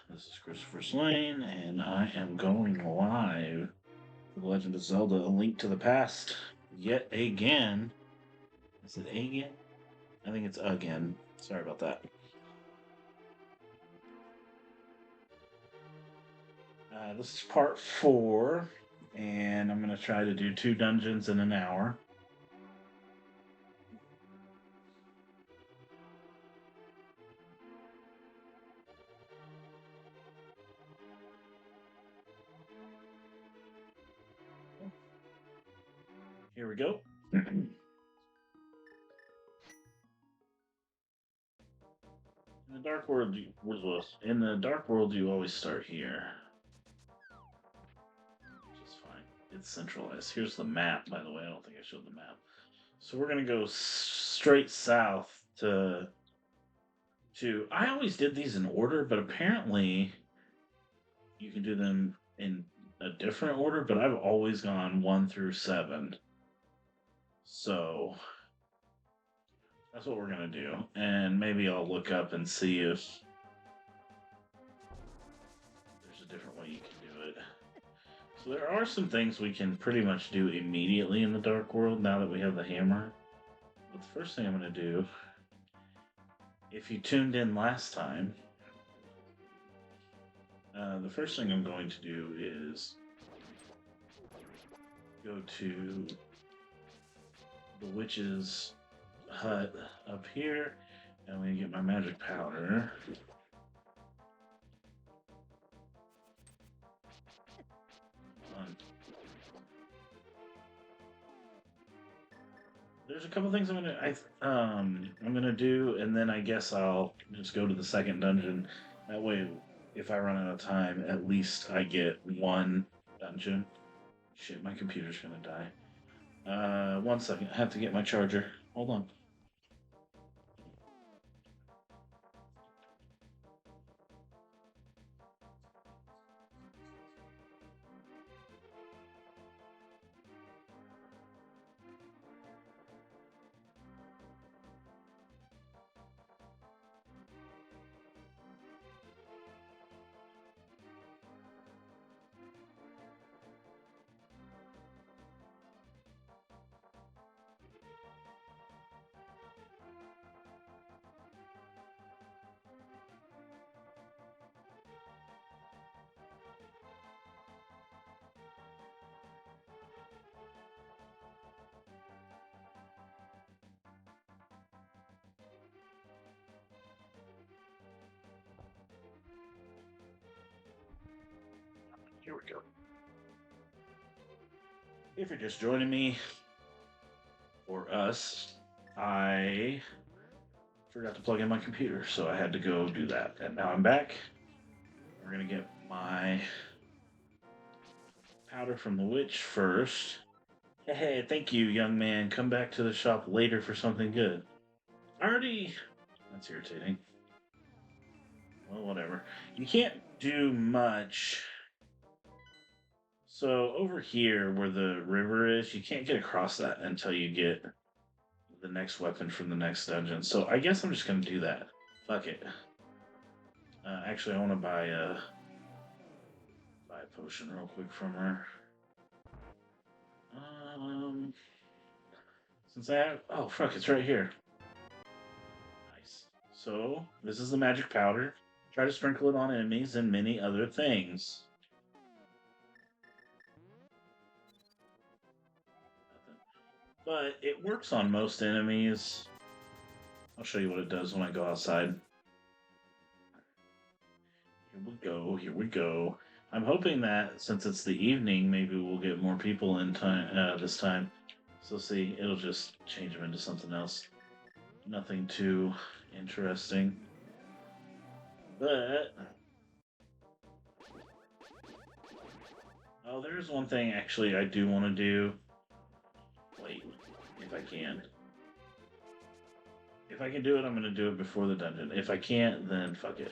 This is Christopher Slane, and I am going live for The Legend of Zelda: A Link to the Past yet again. Is it again? I think it's again. Sorry about that. This is part 4, and I'm going to try to do 2 dungeons in an hour. Here we go. In the dark world, you always start here, which is fine. It's centralized. Here's the map, by the way. I don't think I showed the map. So we're gonna go straight south to. I always did these in order, but apparently you can do them in a different order. But I've always gone 1 through 7. So that's what we're gonna do, and maybe I'll look up and see if there's a different way you can do it. So there are some things we can pretty much do immediately in the Dark World now that we have the hammer. But the first thing I'm going to do, if you tuned in last time, the first thing I'm going to do is go to the witch's hut up here, and I'm going to get my magic powder. There's a couple things I'm gonna do, and then I guess I'll just go to the second dungeon. That way, if I run out of time, at least I get one dungeon. Shit, my computer's gonna die. 1 second. I have to get my charger. Hold on. Here we go. If you're just joining me, or us, I forgot to plug in my computer, so I had to go do that. And now I'm back. We're gonna get my powder from the witch first. Hey, thank you, young man. Come back to the shop later for something good. Already. That's irritating. Well, whatever. You can't do much. So over here where the river is, you can't get across that until you get the next weapon from the next dungeon. So I guess I'm just gonna do that. Fuck it. Actually, I want to buy a potion real quick from her. Since I have, oh fuck, it's right here. Nice. So this is the magic powder. Try to sprinkle it on enemies and many other things. But it works on most enemies. I'll show you what it does when I go outside. Here we go, here we go. I'm hoping that since it's the evening, maybe we'll get more people in time this time. So see, it'll just change them into something else. Nothing too interesting. But oh, there's one thing actually I do want to do. Wait, if I can. If I can do it, I'm going to do it before the dungeon. If I can't, then fuck it.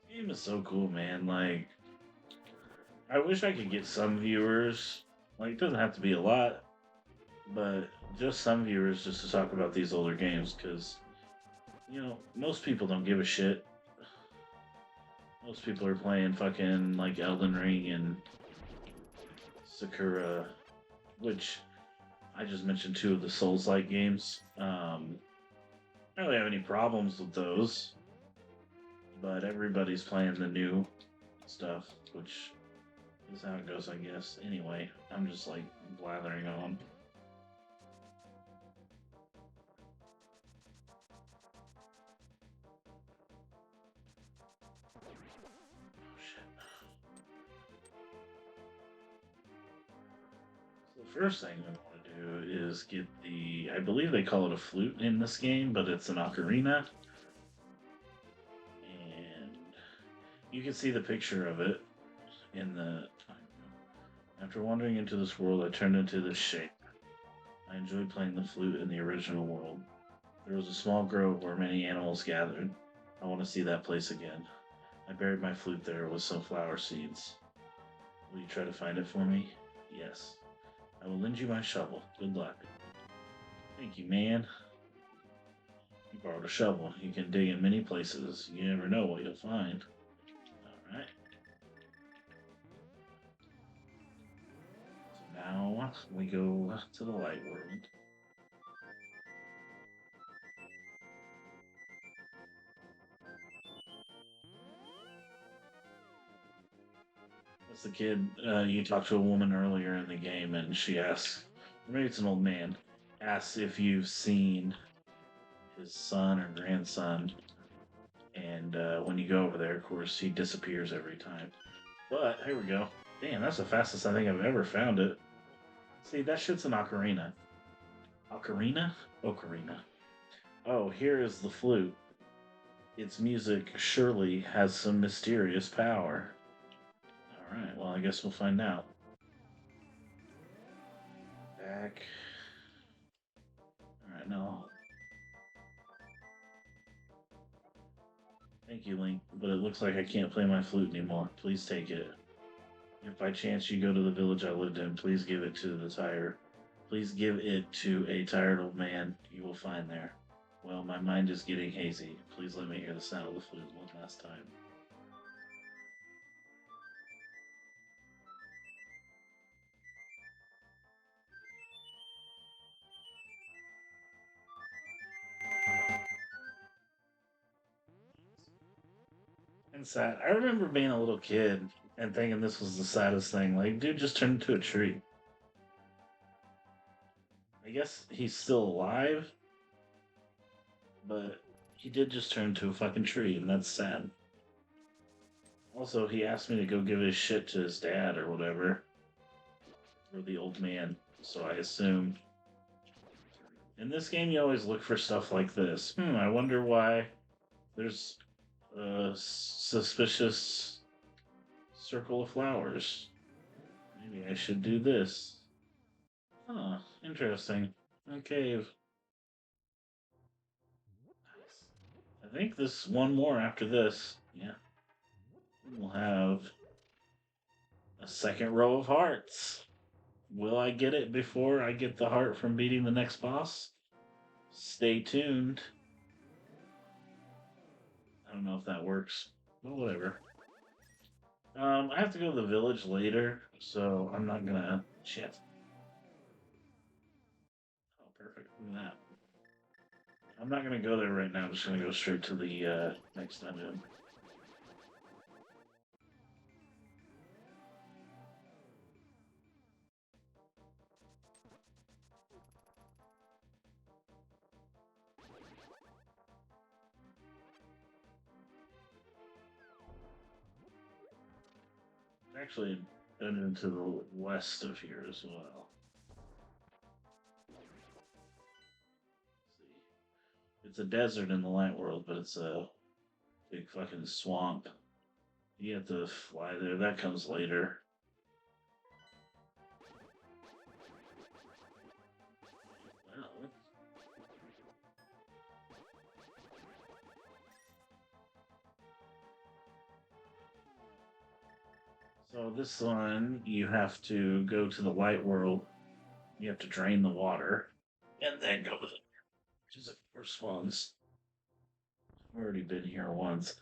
This game is so cool, man. Like, I wish I could get some viewers. Like, it doesn't have to be a lot, but just some viewers just to talk about these older games because most people don't give a shit. Most people are playing fucking like Elden Ring and Sakura, which I just mentioned two of the Souls-like games. I don't really have any problems with those, but everybody's playing the new stuff, which is how it goes, I guess. Anyway, I'm just like blathering on. Oh, shit. So the first thing we want to do is get I believe they call it a flute in this game, but it's an ocarina. And you can see the picture of it in the. After wandering into this world, I turned into this shape. I enjoyed playing the flute in the original world. There was a small grove where many animals gathered. I want to see that place again. I buried my flute there with some flower seeds. Will you try to find it for me? Yes. I will lend you my shovel. Good luck. Thank you, man. You borrowed a shovel. You can dig in many places. You never know what you'll find. Alright. So now we go to the light world. That's the kid. You talked to a woman earlier in the game, and she asks, or maybe it's an old man, asks if you've seen his son or grandson. And when you go over there, of course, he disappears every time. But here we go. Damn, that's the fastest I think I've ever found it. See, that shit's an ocarina. Ocarina? Ocarina. Oh, here is the flute. Its music surely has some mysterious power. Alright, well, I guess we'll find out. Back. Alright, no. Thank you, Link, but it looks like I can't play my flute anymore. Please take it. If by chance you go to the village I lived in, please give it to the tired. Please give it to a tired old man you will find there. Well, my mind is getting hazy. Please let me hear the sound of the flute one last time. And sad. I remember being a little kid and thinking this was the saddest thing. Like, dude just turned into a tree. I guess he's still alive, but he did just turn into a fucking tree, and that's sad. Also, he asked me to go give his shit to his dad or whatever, or the old man. So I assumed. In this game, you always look for stuff like this. I wonder why there's a suspicious circle of flowers. Maybe I should do this. Huh, interesting. A cave. Nice. I think this one more after this. Yeah. We'll have a second row of hearts. Will I get it before I get the heart from beating the next boss? Stay tuned. I don't know if that works, but whatever. I have to go to the village later, so I'm not gonna. Shit. Oh, perfect. Look at that. I'm not gonna go there right now. I'm just gonna go straight to the next dungeon. Actually, a dungeon to the west of here as well. Let's see. It's a desert in the light world, but it's a big fucking swamp. You have to fly there. That comes later. Well, so this one, you have to go to the light world. You have to drain the water. and then go with it. Which is the first ones. I've already been here once.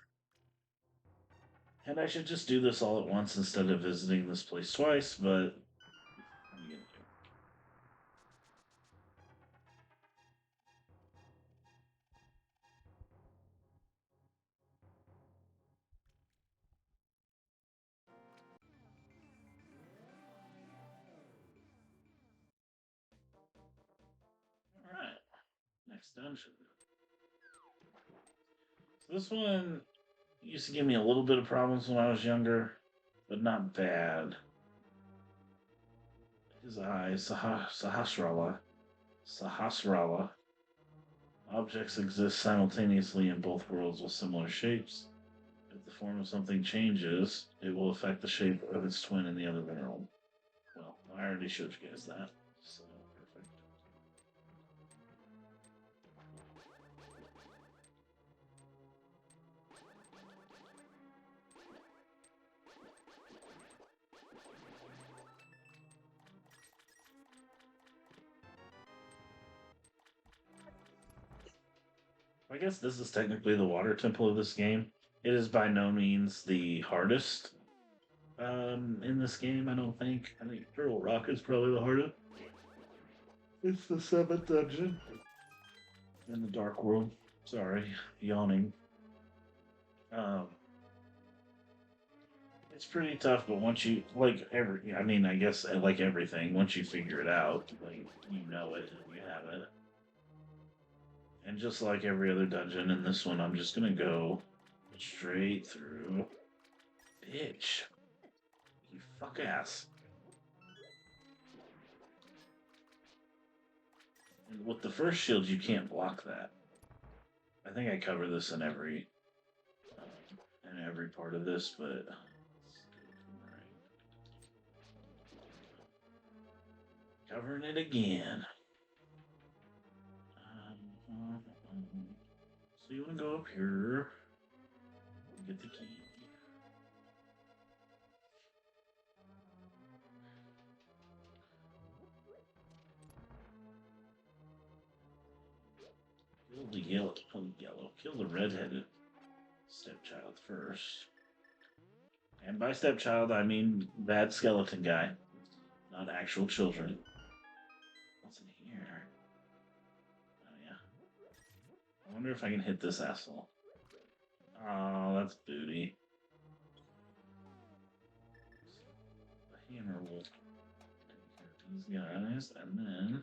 And I should just do this all at once instead of visiting this place twice, but what are you gonna do? Alright, next dungeon. So this one used to give me a little bit of problems when I was younger, but not bad. His eyes, Sahasrara. Sahasrara. Objects exist simultaneously in both worlds with similar shapes. If the form of something changes, it will affect the shape of its twin in the other world. Well, I already showed you guys that, so perfect. I guess this is technically the water temple of this game. It is by no means the hardest in this game, I don't think. I think Turtle Rock is probably the hardest. It's the seventh dungeon in the Dark World. Sorry, yawning. Um, it's pretty tough, but once you I mean, I guess like everything, once you figure it out, like you know it, you have it. And just like every other dungeon in this one, I'm just gonna go straight through. Bitch, you fuck ass. And with the first shield, you can't block that. I think I cover this in every part of this, but covering it again. So you want to go up here, get the key. Kill the redheaded stepchild first. And by stepchild, I mean bad skeleton guy, not actual children. What's in here? Oh, yeah. I wonder if I can hit this asshole. Oh, that's booty. The hammer will take care of these guys, and then.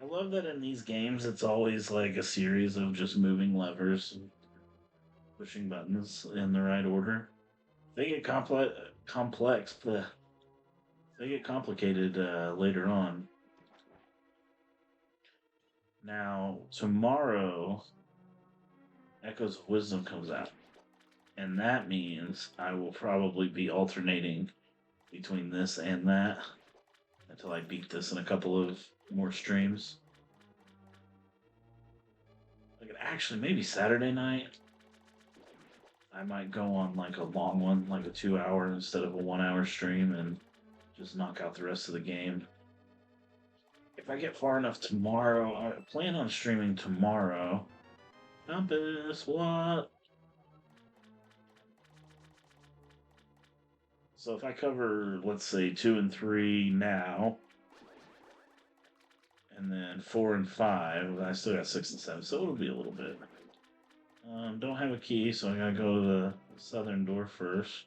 I love that in these games it's always like a series of just moving levers and pushing buttons in the right order. They get they get complicated later on. Now, tomorrow, Echoes of Wisdom comes out. And that means I will probably be alternating between this and that until I beat this in a couple of more streams. Like, actually, maybe Saturday night. I might go on like a long one, like a 2 hour instead of a 1 hour stream, and just knock out the rest of the game. If I get far enough tomorrow, I plan on streaming tomorrow. Compass, what? So if I cover, let's say, 2 and 3 now, and then 4 and 5, I still got 6 and 7, so it'll be a little bit. Don't have a key, so I gotta go to the southern door first.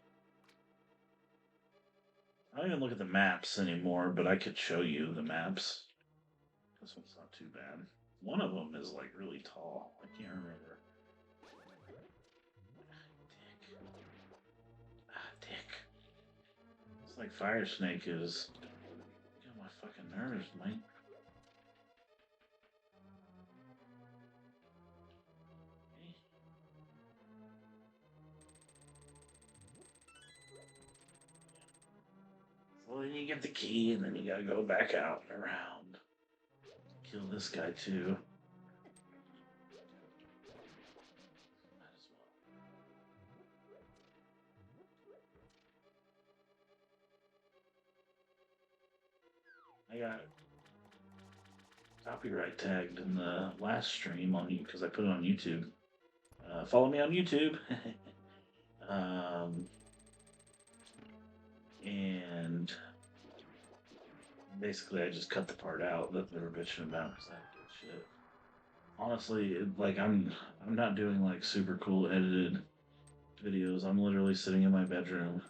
I don't even look at the maps anymore, but I could show you the maps. This one's not too bad. One of them is like really tall. I can't remember. Dick. Dick. It's like Fire Snake is. Get on my fucking nerves, mate. So then you get the key, and then you gotta go back out and around. Kill this guy too. Might as well. copyright tagged in the last stream on you because I put it on YouTube. Follow me on YouTube. um, and basically, I just cut the part out that they were bitching about because I did shit. Honestly, like I'm not doing like super cool edited videos. I'm literally sitting in my bedroom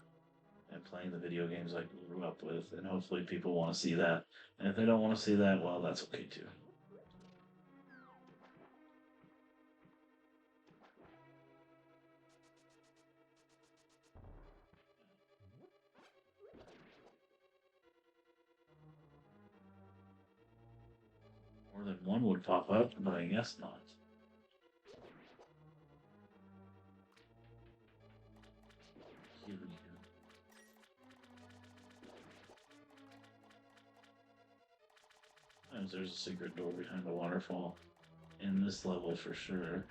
and playing the video games I grew up with, and hopefully people want to see that. And if they don't want to see that, well, that's okay too. More than one would pop up, but I guess not. Here we go. Sometimes there's a secret door behind the waterfall in this level for sure.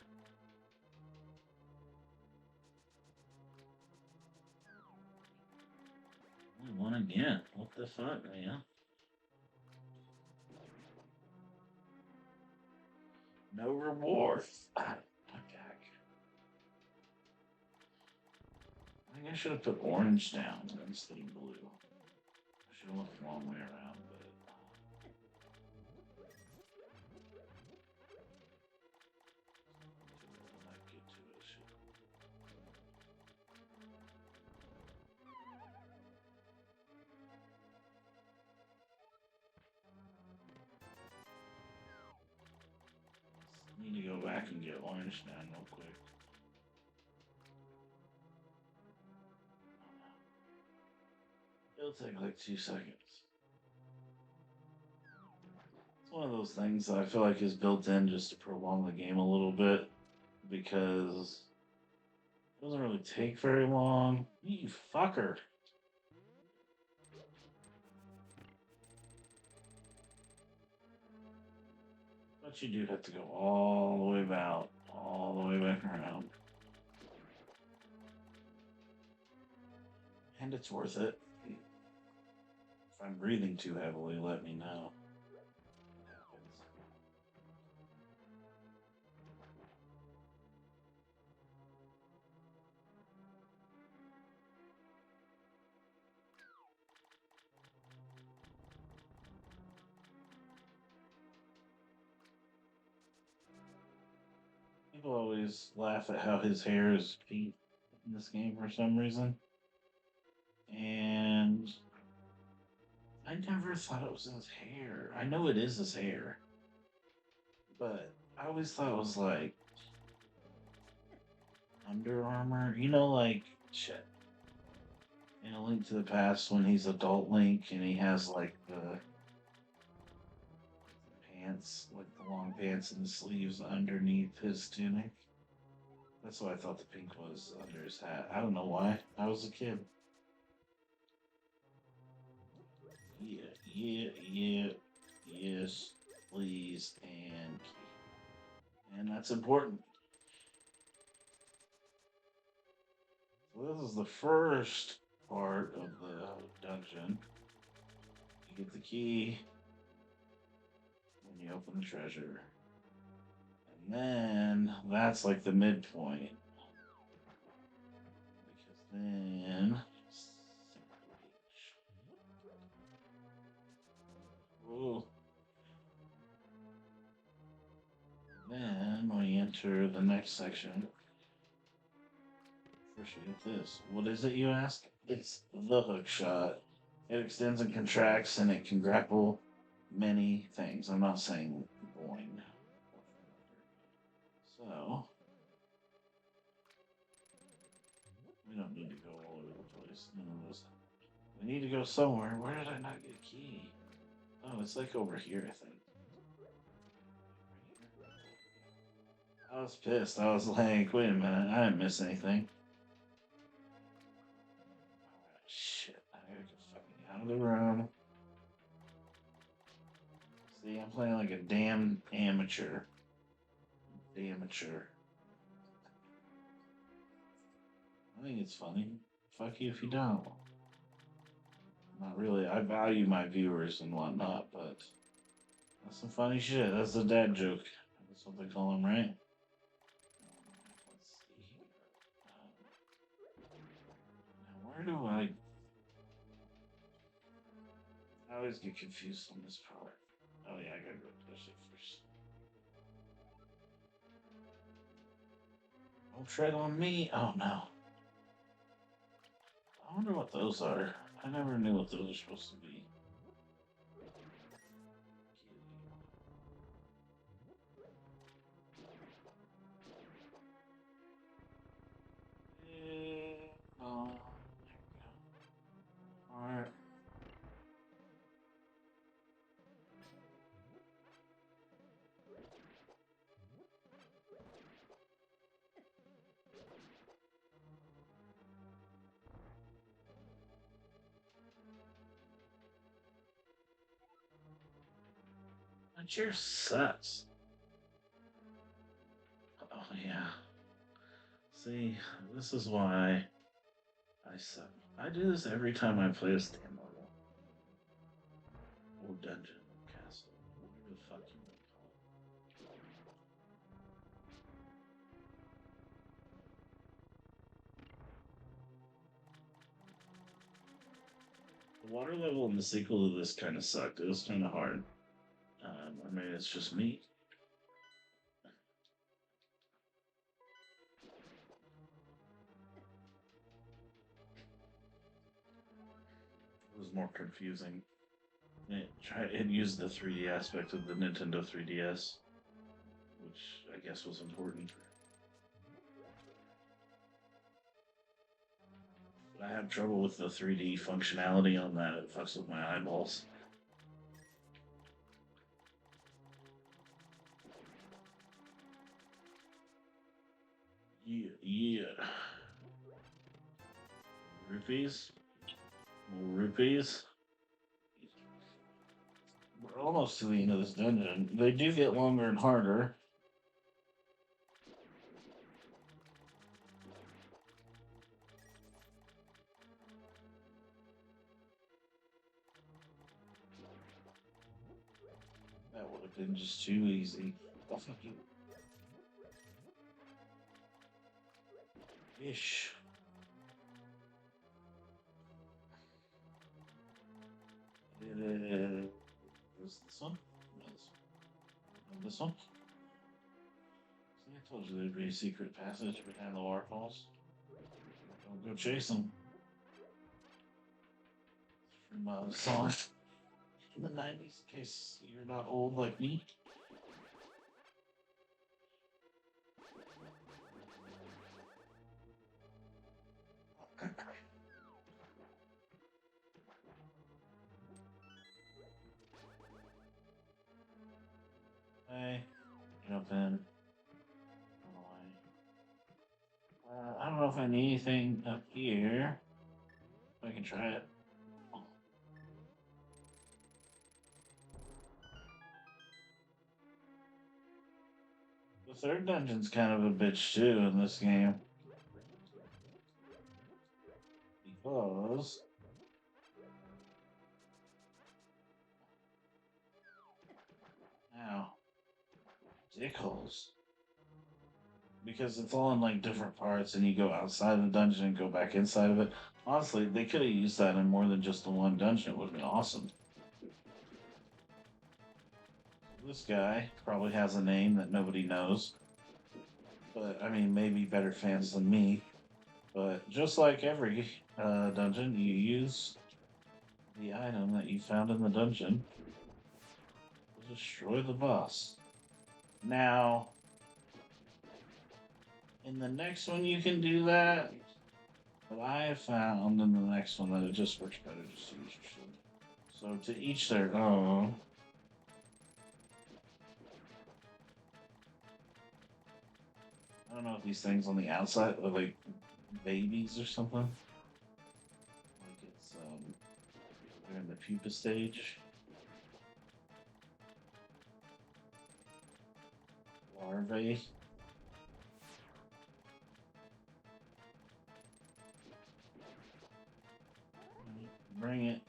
Only one again. What the fuck, man? No reward. Ah, okay. I think I should have put orange down instead of blue. I should have looked the wrong way around, but I might get to it. Shit. Need to go back and get orange down real quick. It'll take like 2 seconds. It's one of those things that I feel like is built in just to prolong the game a little bit because it doesn't really take very long. You fucker. But you do have to go all the way about, all the way back around. And it's worth it. If I'm breathing too heavily, let me know. People always laugh at how his hair is pink in this game for some reason. And I never thought it was his hair. I know it is his hair. But I always thought it was like Under Armour. You know, like shit. In A Link to the Past when he's adult Link and he has like the pants, like the long pants and the sleeves underneath his tunic. That's what I thought the pink was under his hat. I don't know why. I was a kid. Yeah, yes, please, and that's important. So this is the first part of the dungeon. You get the key when you open the treasure. And then that's like the midpoint. Because then ooh. Then we enter the next section. First we get this. What is it, you ask? It's the hook shot. It extends and contracts and it can grapple many things. I'm not saying boing. So, we don't need to go all over the place. None of this. We need to go somewhere. Where did I not get a key? Oh, it's like over here, I think. I was pissed. I was like, wait a minute, I didn't miss anything. Alright, shit. I gotta get fucking out of the room. See, I'm playing like a damn amateur. Amateur. I think it's funny. Fuck you if you don't. Not really. I value my viewers and whatnot, but that's some funny shit. That's a dad joke. That's what they call him, right? Let's see here. Now where do I always get confused on this part. Oh yeah, I gotta go to this shit first. Don't tread on me. Oh no. I wonder what those are. I never knew what those are supposed to be. Oh, there we go. Alright. That chair sucks. Oh yeah. See, this is why I suck. I do this every time I play a standalone or dungeon or castle, whatever the fuck you want to call it. The water level in the sequel to this kind of sucked. It was kind of hard. I mean, it's just me. It was more confusing. It used the 3D aspect of the Nintendo 3DS, which I guess was important. But I have trouble with the 3D functionality on that. It fucks with my eyeballs. Yeah, yeah. Rupees? More rupees? We're almost to the end of this dungeon. They do get longer and harder. That would have been just too easy. Oh, fuck you. Ish. Where's this one? No, this one. No, this one? See, I told you there'd be a secret passage behind the waterfalls. Don't go chase them. From a song in the 90s, in case you're not old like me. Hey, jump in. I don't know if I need anything up here. I can try it. The third dungeon's kind of a bitch too in this game. Because now dickholes. Because it's all in like different parts and you go outside the dungeon and go back inside of it. Honestly, they could have used that in more than just the one dungeon. It would have been awesome. This guy probably has a name that nobody knows. But, I mean, maybe better fans than me. But just like every dungeon, you use the item that you found in the dungeon to destroy the boss. Now, in the next one you can do that, but I have found in the next one that it just works better just to use your shield. So to each their own. I don't know if these things on the outside are like babies or something. Like it's they're in the pupa stage. Larvae. Bring it.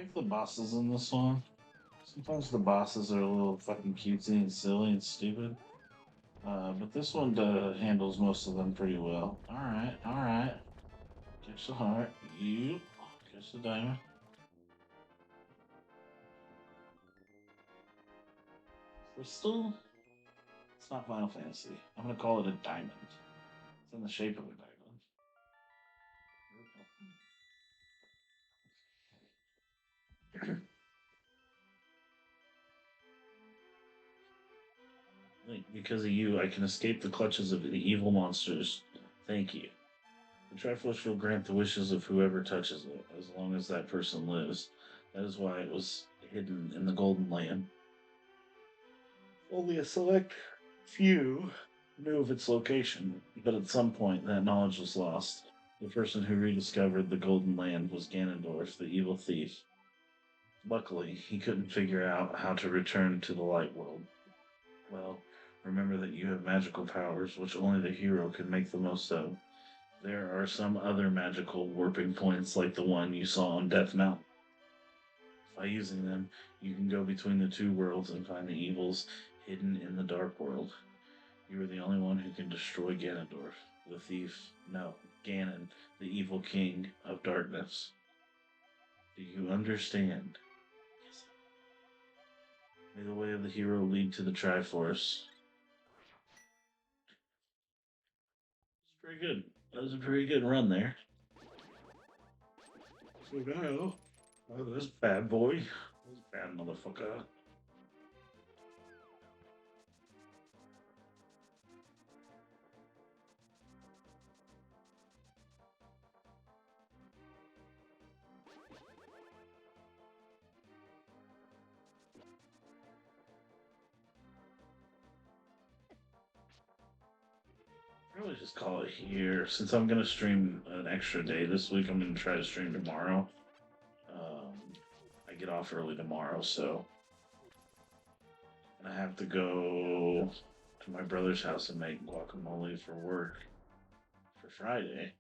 like the bosses in this one. Sometimes the bosses are a little fucking cutesy and silly and stupid. But this one handles most of them pretty well. Alright, alright. Catch the heart. You. Catch the diamond. Crystal? It's not Final Fantasy. I'm gonna call it a diamond. It's in the shape of a diamond. Like, because of you, I can escape the clutches of the evil monsters. Thank you. The Triforce will grant the wishes of whoever touches it, as long as that person lives. That is why it was hidden in the Golden Land. Only a select few knew of its location, but at some point that knowledge was lost. The person who rediscovered the Golden Land was Ganondorf, the evil thief. Luckily, he couldn't figure out how to return to the light world. Well, remember that you have magical powers, which only the hero can make the most of. There are some other magical warping points like the one you saw on Death Mountain. By using them, you can go between the two worlds and find the evils hidden in the dark world. You are the only one who can destroy Ganondorf, the thief, no, Ganon, the evil king of darkness. Do you understand? Yes. May the way of the hero lead to the Triforce. It's pretty good. That was a pretty good run there. So now, oh, this bad boy, this bad motherfucker. Probably just call it here. Since I'm gonna stream an extra day this week, I'm gonna try to stream tomorrow. Um, I get off early tomorrow, so I have to go to my brother's house and make guacamole for work for Friday.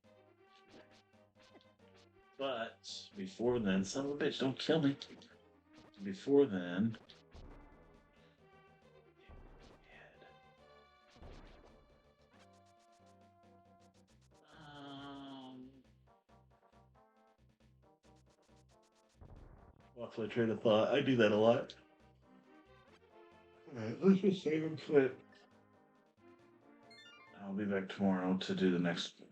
But before then, son of a bitch, don't kill me. Before then, um, lost my train of thought. I do that a lot. Alright, let's just save and quit. I'll be back tomorrow to do the next